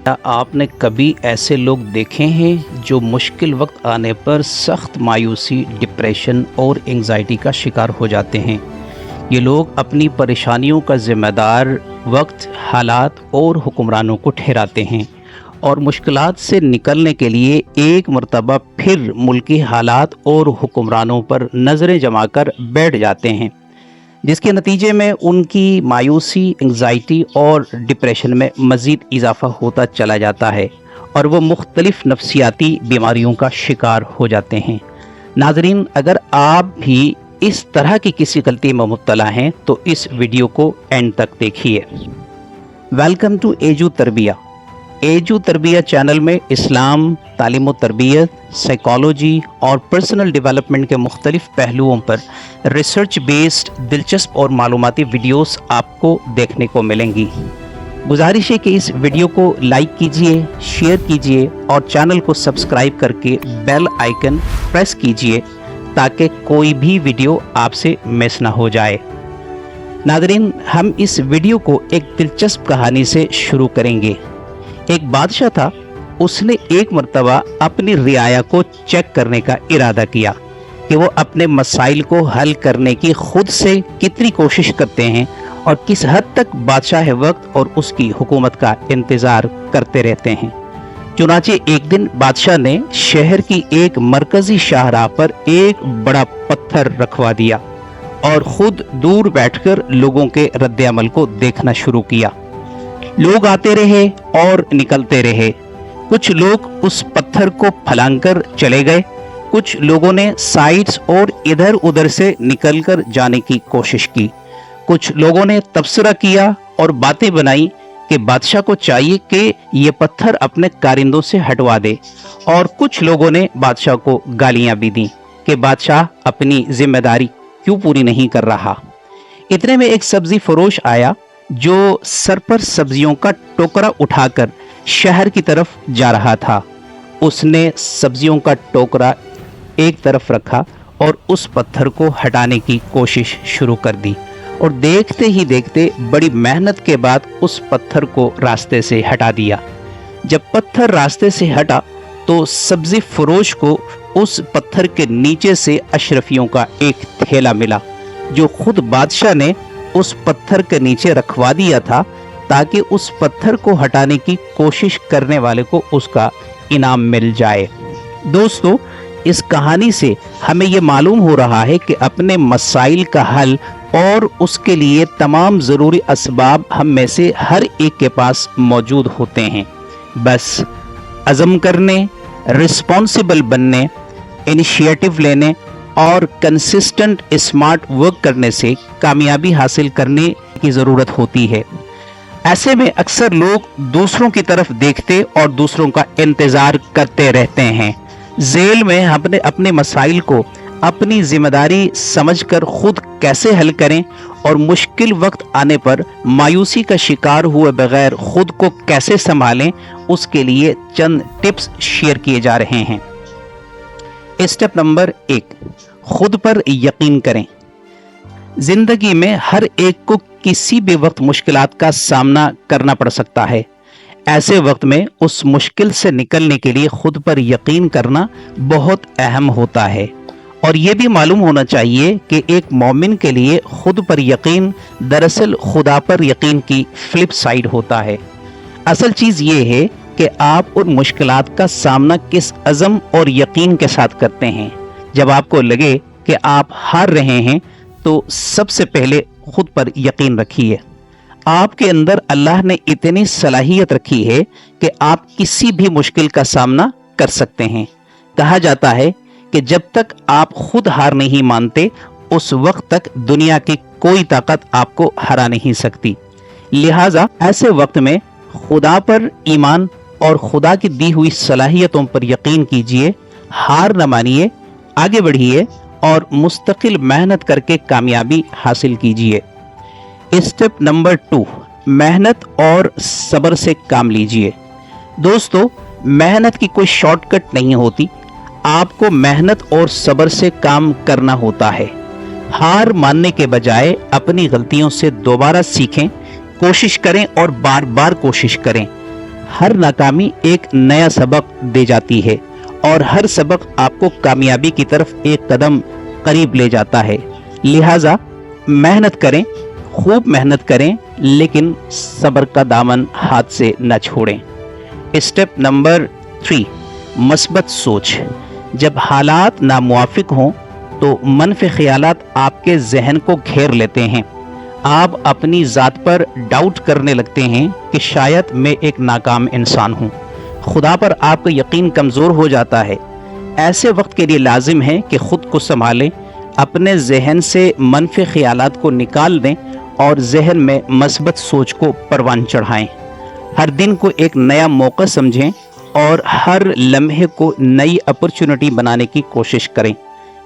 क्या आपने कभी ऐसे लोग देखे हैं जो मुश्किल वक्त आने पर सख्त मायूसी, डिप्रेशन और एंजाइटी का शिकार हो जाते हैं। ये लोग अपनी परेशानियों का ज़िम्मेदार वक्त, हालात और हुक्मरानों को ठहराते हैं और मुश्किलात से निकलने के लिए एक मरतबा फिर मुल्की हालात और हुक्मरानों पर नज़रें जमा कर बैठ जाते हैं, जिसके नतीजे में उनकी मायूसी, एंजाइटी और डिप्रेशन में मज़ीद इजाफ़ा होता चला जाता है और वो मुख्तलिफ़ नफ्सियाती बीमारियों का शिकार हो जाते हैं। नाज़रीन, अगर आप भी इस तरह की किसी गलती में मुब्तला हैं तो इस वीडियो को एंड तक देखिए। Welcome to Edu Tarbiya. Edu Tarbiya channel में इस्लाम, तालीम व तरबियत, साइकोलॉजी और पर्सनल डेवलपमेंट के मुख्तलिफ़ पहलुओं पर रिसर्च बेस्ड दिलचस्प और मालूमाती वीडियोस आपको देखने को मिलेंगी। गुजारिश है कि इस वीडियो को लाइक कीजिए, शेयर कीजिए और चैनल को सब्सक्राइब करके बेल आइकन प्रेस कीजिए ताकि कोई भी वीडियो आपसे मिस ना हो जाए। नाज़रीन, हम इस वीडियो को एक दिलचस्प कहानी से शुरू करेंगे। एक बादशाह था, उसने एक मर्तबा अपनी रियाया को चेक करने का इरादा किया कि वो अपने मसाइल को हल करने की खुद से कितनी कोशिश करते हैं और किस हद तक बादशाह वक्त और उसकी हुकूमत का इंतज़ार करते रहते हैं। चुनाचे एक दिन बादशाह ने शहर की एक मरकजी शाहराह पर एक बड़ा पत्थर रखवा दिया और खुद दूर बैठकर लोगों के रद्द-ए-अमल को देखना शुरू किया। लोग आते रहे और निकलते रहे। कुछ लोग उस पत्थर को फलांकर चले गए, कुछ लोगों ने साइड्स और इधर उधर से निकलकर जाने की कोशिश की। कुछ लोगों ने तबसरा किया और बातें बनाई कि बादशाह को चाहिए कि ये पत्थर अपने कारिंदों से हटवा दे, और कुछ लोगों ने बादशाह को गालियां भी दी कि बादशाह अपनी जिम्मेदारी क्यों पूरी नहीं कर रहा। इतने में एक सब्जी फरोश आया जो सर पर सब्जियों का टोकरा उठाकर शहर की तरफ जा रहा था। उसने सब्जियों का टोकरा एक तरफ रखा और उस पत्थर को हटाने की कोशिश शुरू कर दी, और देखते ही देखते बड़ी मेहनत के बाद उस पत्थर को रास्ते से हटा दिया। जब पत्थर रास्ते से हटा तो सब्जी फरोश को उस पत्थर के नीचे से अशरफियों का एक थैला मिला जो खुद बादशाह ने उस पत्थर के नीचे रखवा दिया था ताकि उस पत्थर को हटाने की कोशिश करने वाले को उसका इनाम मिल जाए। दोस्तों, इस कहानी से हमें ये मालूम हो रहा है कि अपने मसाइल का हल और उसके लिए तमाम ज़रूरी असबाब हम में से हर एक के पास मौजूद होते हैं। बस अज़म करने, रिस्पॉन्सिबल बनने, इनिशिएटिव लेने और कंसिस्टेंट स्मार्ट वर्क करने से कामयाबी हासिल करने की ज़रूरत होती है। ऐसे में अक्सर लोग दूसरों की तरफ देखते और दूसरों का इंतज़ार करते रहते हैं। जेल में हमने अपने मसाइल को अपनी जिम्मेदारी समझकर खुद कैसे हल करें और मुश्किल वक्त आने पर मायूसी का शिकार हुए बगैर खुद को कैसे संभालें, उसके लिए चंद टिप्स शेयर किए जा रहे हैं। स्टेप नंबर 1, खुद पर यकीन करें। जिंदगी में हर एक को किसी भी वक्त मुश्किलात का सामना करना पड़ सकता है। ऐसे वक्त में उस मुश्किल से निकलने के लिए खुद पर यकीन करना बहुत अहम होता है, और ये भी मालूम होना चाहिए कि एक मोमिन के लिए खुद पर यकीन दरअसल खुदा पर यकीन की फ्लिप साइड होता है। असल चीज़ ये है कि आप उन मुश्किलात का सामना किस अज़म और यकीन के साथ करते हैं। जब आपको लगे कि आप हार रहे हैं तो सबसे पहले खुद पर यकीन रखिए। आपके अंदर अल्लाह ने इतनी सलाहियत रखी है कि आप किसी भी मुश्किल का सामना कर सकते हैं। कहा जाता है कि जब तक आप खुद हार नहीं मानते उस वक्त तक दुनिया की कोई ताकत आपको हरा नहीं सकती। लिहाजा ऐसे वक्त में खुदा पर ईमान और खुदा की दी हुई सलाहियतों पर यकीन कीजिए, हार न मानिए, आगे बढ़िए और मुस्तकिल मेहनत करके कामयाबी हासिल कीजिए। स्टेप नंबर 2, मेहनत और सब्र से काम लीजिए। दोस्तों, मेहनत की कोई शॉर्टकट नहीं होती, आपको मेहनत और सब्र से काम करना होता है। हार मानने के बजाय अपनी गलतियों से दोबारा सीखें, कोशिश करें और बार बार कोशिश करें। हर नाकामी एक नया सबक दे जाती है और हर सबक आपको कामयाबी की तरफ एक कदम करीब ले जाता है। लिहाजा मेहनत करें, खूब मेहनत करें, लेकिन सब्र का दामन हाथ से न छोड़ें। स्टेप नंबर 3, मस्बत सोच। जब हालात नामुवाफिक हों तो मनफी ख्यालात आपके जहन को घेर लेते हैं। आप अपनी ज़ात पर डाउट करने लगते हैं कि शायद मैं एक नाकाम इंसान हूँ। खुदा पर आपका यकीन कमज़ोर हो जाता है। ऐसे वक्त के लिए लाजिम है कि ख़ुद को संभालें, अपने जहन से मनफी ख्यालात को निकाल दें और जहन में मस्बत सोच को परवान चढ़ाएं। हर दिन को एक नया मौका समझें और हर लम्हे को नई अपॉर्चुनिटी बनाने की कोशिश करें।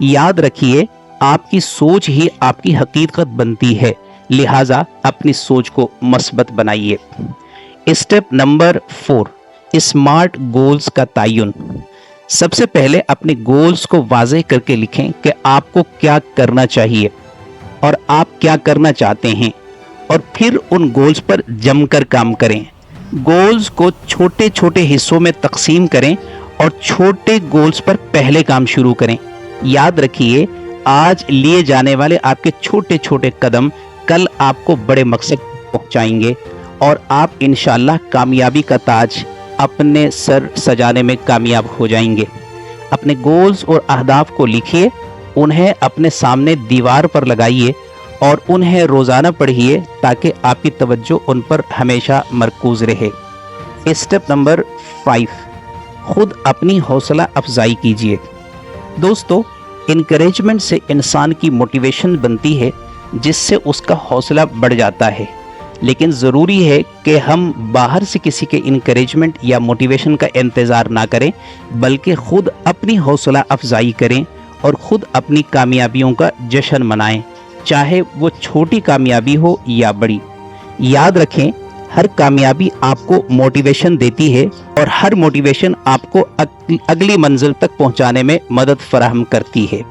याद रखिए, आपकी सोच ही आपकी हकीकत बनती है, लिहाजा अपनी सोच को मस्बत बनाइए। स्टेप नंबर 4, स्मार्ट गोल्स का तयन। सबसे पहले अपने गोल्स को वाज़ेह करके लिखें कि आपको क्या करना चाहिए और आप क्या करना चाहते हैं, और फिर उन गोल्स पर जमकर काम करें। गोल्स को छोटे छोटे हिस्सों में तकसीम करें और छोटे गोल्स पर पहले काम शुरू करें। याद रखिए, आज लिए जाने वाले आपके छोटे छोटे कदम कल आपको बड़े मकसद पहुंचाएंगे और आप इंशाअल्लाह कामयाबी का ताज अपने सर सजाने में कामयाब हो जाएंगे। अपने गोल्स और अहदाफ को लिखिए, उन्हें अपने सामने दीवार पर लगाइए और उन्हें रोज़ाना पढ़िए ताकि आपकी तवज्जो उन पर हमेशा मरकूज़ रहे। स्टेप नंबर 5, खुद अपनी हौसला अफजाई कीजिए। दोस्तों, इनकरेजमेंट से इंसान की मोटिवेशन बनती है, जिससे उसका हौसला बढ़ जाता है। लेकिन ज़रूरी है कि हम बाहर से किसी के इनकरेजमेंट या मोटिवेशन का इंतज़ार ना करें, बल्कि ख़ुद अपनी हौसला अफजाई करें और ख़ुद अपनी कामयाबियों का जश्न मनाएं, चाहे वो छोटी कामयाबी हो या बड़ी। याद रखें, हर कामयाबी आपको मोटिवेशन देती है और हर मोटिवेशन आपको अगली मंजिल तक पहुंचाने में मदद फराहम करती है।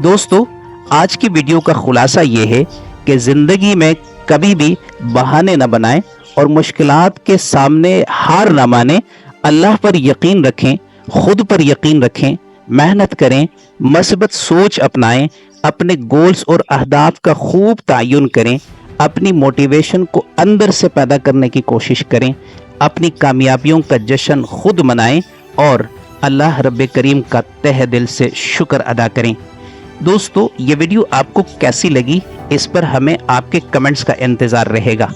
दोस्तों, आज की वीडियो का खुलासा ये है कि ज़िंदगी में कभी भी बहाने न बनाएं और मुश्किलात के सामने हार न मानें। अल्लाह पर यकीन रखें, खुद पर यकीन रखें, मेहनत करें, मस्बत सोच अपनाएं, अपने गोल्स और अहदाफ का खूब तयन करें, अपनी मोटिवेशन को अंदर से पैदा करने की कोशिश करें, अपनी कामयाबियों का जश्न खुद मनाएं और अल्लाह रब्बे करीम का तहे दिल से शुक्र अदा करें। दोस्तों, ये वीडियो आपको कैसी लगी, इस पर हमें आपके कमेंट्स का इंतज़ार रहेगा।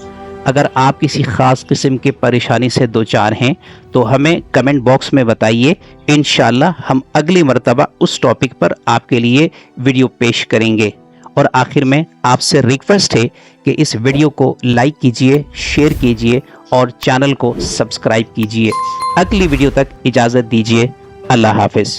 अगर आप किसी ख़ास किस्म की परेशानी से दो चार हैं तो हमें कमेंट बॉक्स में बताइए। इंशाअल्लाह हम अगली मर्तबा उस टॉपिक पर आपके लिए वीडियो पेश करेंगे। और आखिर में आपसे रिक्वेस्ट है कि इस वीडियो को लाइक कीजिए, शेयर कीजिए और चैनल को सब्सक्राइब कीजिए। अगली वीडियो तक इजाज़त दीजिए। अल्लाह हाफ़िज़।